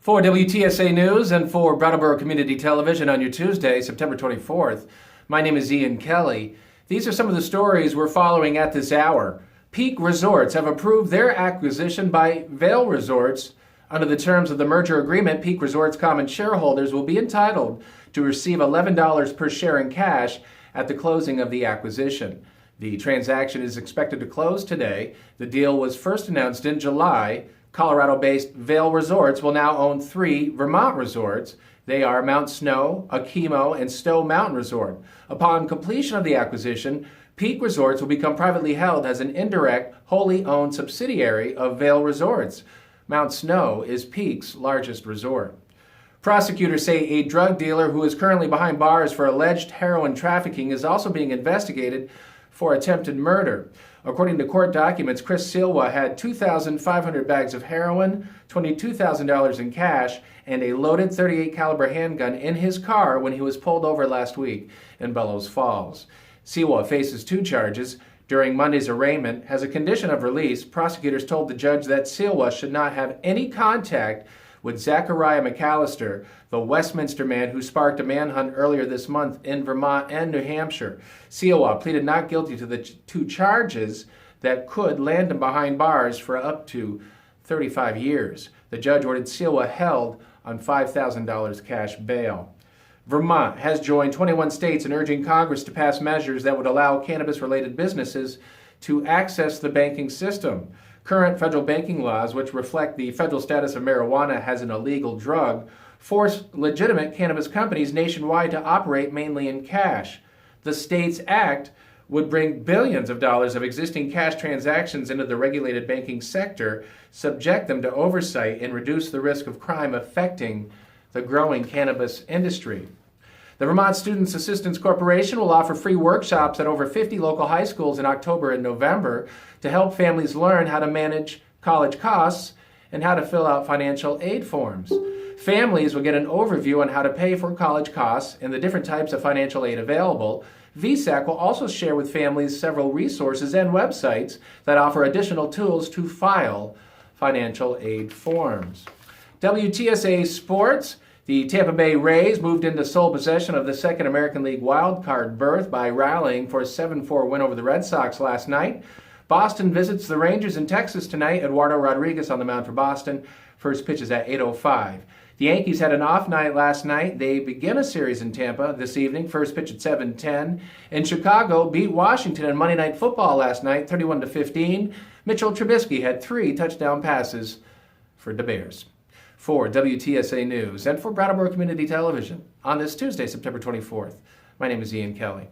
For WTSA News and for Brattleboro Community Television on your Tuesday, September 24th, my name is Ian Kelly. These are some of the stories we're following at this hour. Peak Resorts have approved their acquisition by Vail Resorts. Under the terms of the merger agreement, Peak Resorts common shareholders will be entitled to receive $11 per share in cash at the closing of the acquisition. The transaction is expected to close today. The deal was first announced in July. Colorado-based Vail Resorts will now own 3 Vermont resorts. They are Mount Snow, Okemo, and Stowe Mountain Resort. Upon completion of the acquisition, Peak Resorts will become privately held as an indirect, wholly owned subsidiary of Vail Resorts. Mount Snow is Peak's largest resort. Prosecutors say a drug dealer who is currently behind bars for alleged heroin trafficking is also being investigated for attempted murder. According to court documents, Chris Silva had 2,500 bags of heroin, $22,000 in cash, and a loaded .38 caliber handgun in his car when he was pulled over last week in Bellows Falls. Silva faces 2 charges. During Monday's arraignment, as a condition of release, prosecutors told the judge that Silva should not have any contact with Zachariah McAllister, the Westminster man who sparked a manhunt earlier this month in Vermont and New Hampshire. Silva pleaded not guilty to the 2 charges that could land him behind bars for up to 35 years. The judge ordered Silva held on $5,000 cash bail. Vermont has joined 21 states in urging Congress to pass measures that would allow cannabis-related businesses to access the banking system. Current federal banking laws, which reflect the federal status of marijuana as an illegal drug, force legitimate cannabis companies nationwide to operate mainly in cash. The STATES Act would bring billions of dollars of existing cash transactions into the regulated banking sector, subject them to oversight, and reduce the risk of crime affecting the growing cannabis industry. The Vermont Students Assistance Corporation will offer free workshops at over 50 local high schools in October and November to help families learn how to manage college costs and how to fill out financial aid forms. Families will get an overview on how to pay for college costs and the different types of financial aid available. VSAC will also share with families several resources and websites that offer additional tools to file financial aid forms. WTSA Sports. The Tampa Bay Rays moved into sole possession of the second American League wildcard berth by rallying for a 7-4 win over the Red Sox last night. Boston visits the Rangers in Texas tonight. Eduardo Rodriguez on the mound for Boston. First pitch is at 8:05. The Yankees had an off night last night. They begin a series in Tampa this evening. First pitch at 7:10. And Chicago beat Washington in Monday Night Football last night, 31-15. Mitchell Trubisky had 3 touchdown passes for the Bears. For WTSA News and for Brattleboro Community Television on this Tuesday, September 24th, my name is Ian Kelly.